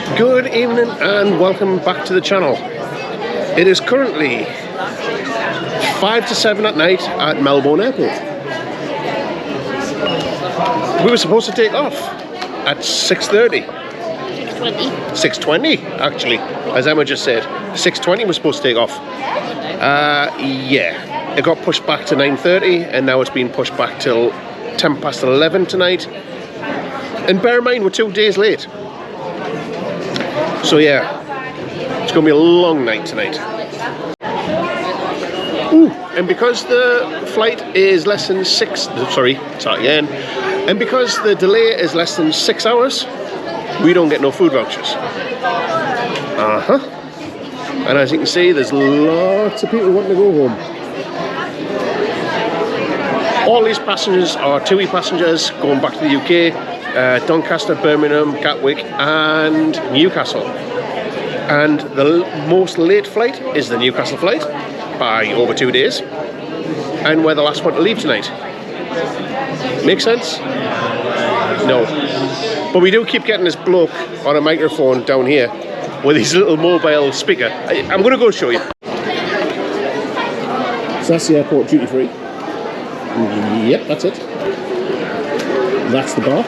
Good evening and welcome back to the channel. It is currently 5 to 7 at night at Melbourne Airport. We were supposed to take off at 6:30. 6:20 actually, as Emma just said. 6:20 we're supposed to take off. Yeah, it got pushed back to 9:30 and now it's been pushed back till 10 past 11 tonight. And bear in mind we're 2 days late. So yeah, it's going to be a long night tonight. Ooh, and because the flight is less than and because the delay is less than 6 hours, we don't get no food vouchers. And as you can see, there's lots of people wanting to go home. All these passengers are TUI passengers going back to the UK. Doncaster, Birmingham, Gatwick and Newcastle. And the most late flight is the Newcastle flight by over 2 days. And we're the last one to leave tonight. Make sense? No. But we do keep getting this bloke on a microphone down here with his little mobile speaker. I'm going to go show you. So that's the airport duty free. Yep, that's it. That's the bar.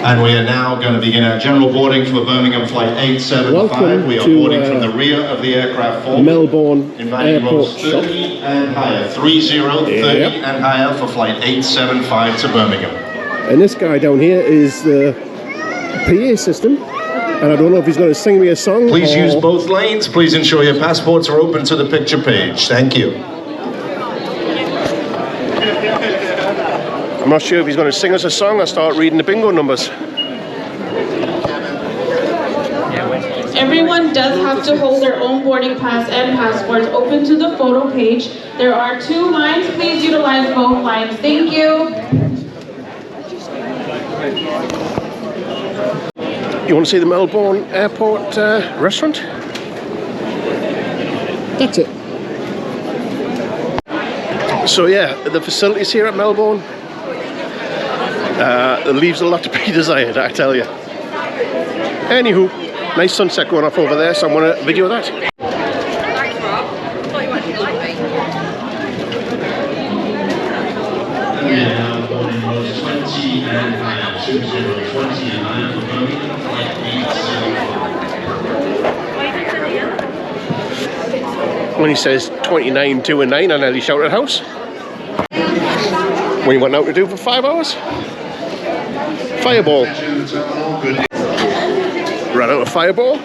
And we are now going to begin our general boarding for Birmingham flight 875. We are boarding from the rear of the aircraft forward. Melbourne Inviting Airport rows 30 and higher. 30 and higher for flight 875 to Birmingham. And this guy down here is the PA system. And I don't know if he's going to sing me a song. Please use both lanes. Please ensure your passports are open to the picture page. Thank you. I'm not sure if he's going to sing us a song or start reading the bingo numbers. Everyone does have to hold their own boarding pass and passports open to the photo page. There are 2 lines. Please utilize both lines. Thank you. You want to see the Melbourne Airport restaurant? That's it. So yeah, the facilities here at Melbourne, it leaves a lot to be desired, I tell you. Anywho, nice sunset going off over there, so I'm going to video that. Thanks, Rob. I thought you wanted to like me. Yeah, boarding rows 20 and higher. 20 and higher for Birmingham, flight 875. When he says 29, 2 and 9, I nearly shouted house. What do you want now to do for 5 hours? Fireball. Ran out of fireball.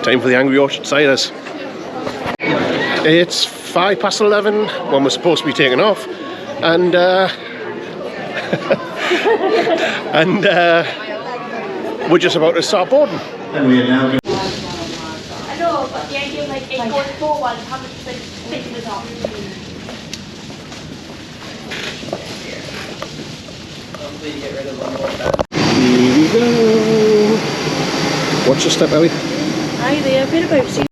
Time for the Angry Orchard ciders. It's 5 past 11 when we're supposed to be taking off, and we're just about to start boarding. And we are now going I know, but the idea of like 844 one, how much is like sticking it off? Here we go. Watch your step, Ellie. Hi there, whereabouts are you?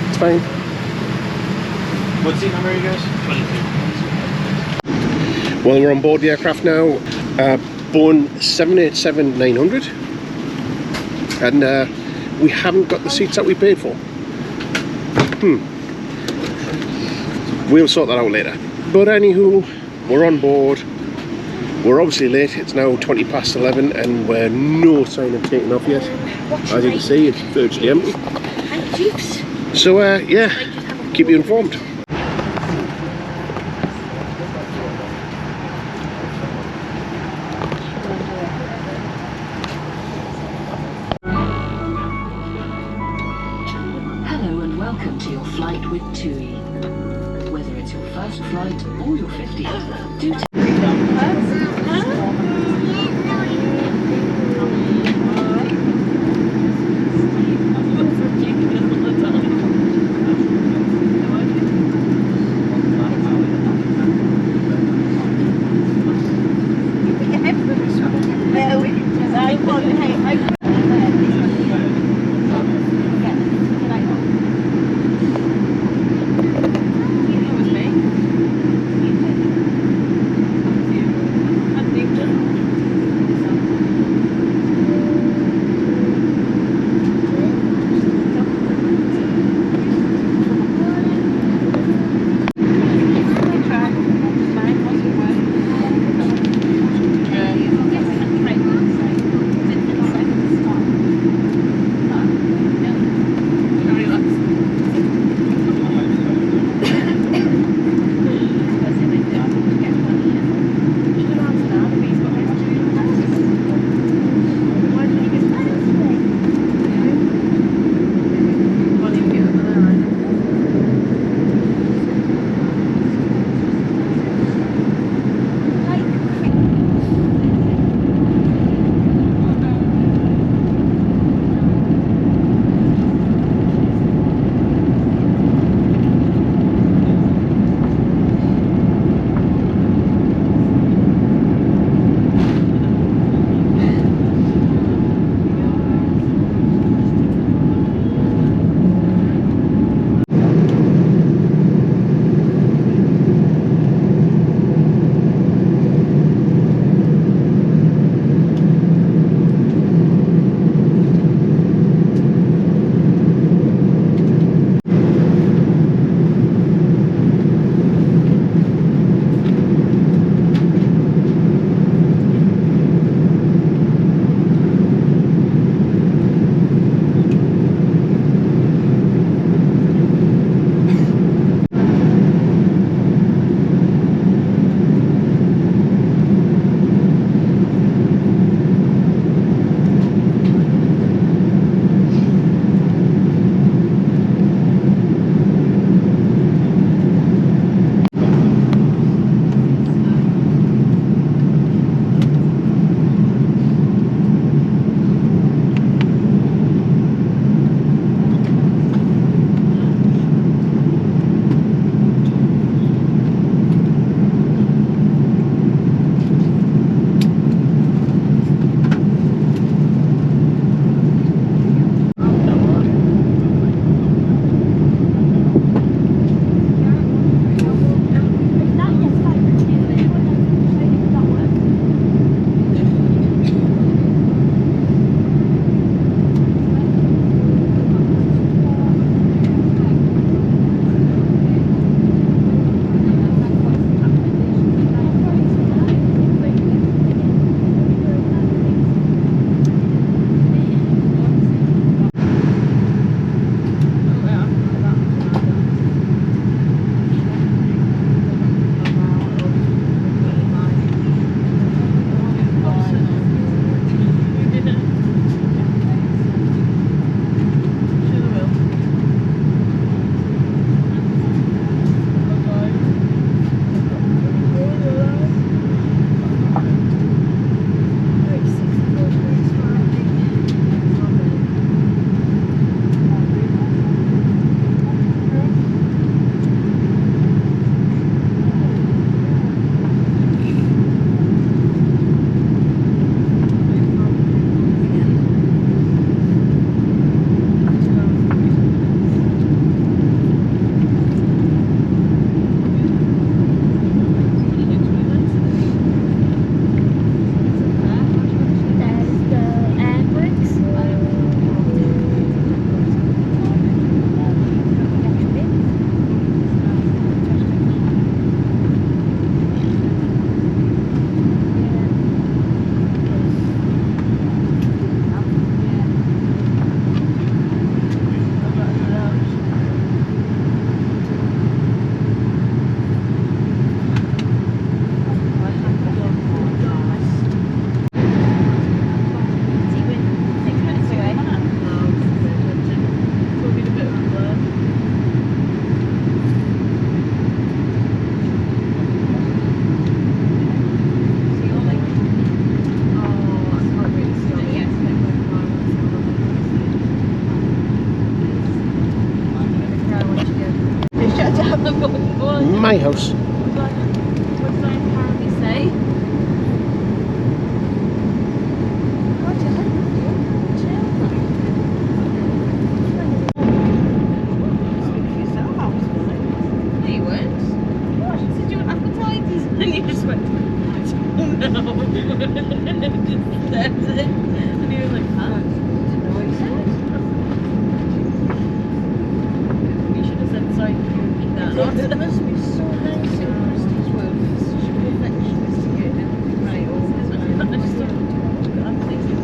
It's fine. What's the number, you guys? 22. Well, we're on board the aircraft now. Boeing 787-900. And we haven't got the seats that we paid for. We'll sort that out later. But anywho, we're on board. We're obviously late. It's now 20 past 11 and we're no sign of taking off yet. As you can see, it's virtually empty. So yeah, keep you informed. Hello and welcome to your flight with TUI. Whether it's your first flight or your 50th, do take my house. What did I apparently say? No, you weren't. What? I said you were appetizers and you just went, oh no. Just stared it. And he was like, huh? Didn't know what you said. You should have said, sorry, can you repeat that? It must be so nice in Christy's world. He's such a perfectionist to get everything right all the time. I just don't know. I'm thinking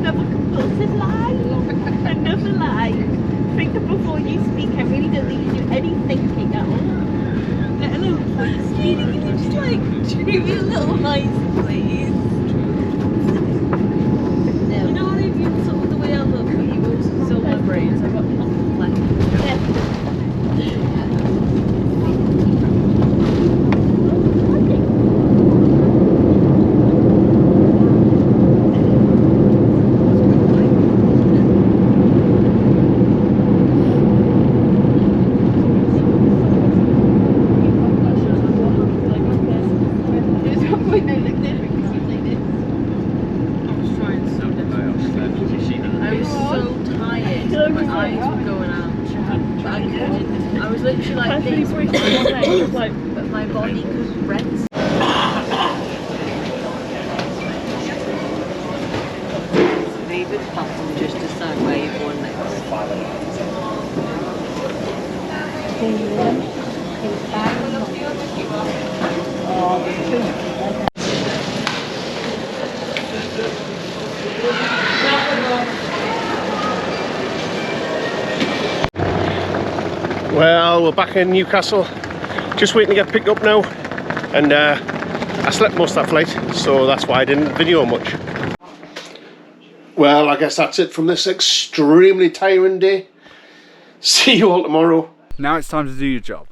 Never compulsive lie. Another lie. Think before you speak. I really don't think you do any thinking at all. let alone please speaking. Can you just like treat me a little nice, please? No. You know how if you sort of the way I look, but you also still my brains. I've got nothing left. I was so tired, my eyes were going out, but I couldn't, I was literally like this, but my body couldn't rest. Leave it passengers to decide where you're going next. Well, we're back in Newcastle, just waiting to get picked up now, and I slept most of that flight, so that's why I didn't video much. Well, I guess that's it from this extremely tiring day. See you all tomorrow. Now it's time to do your job.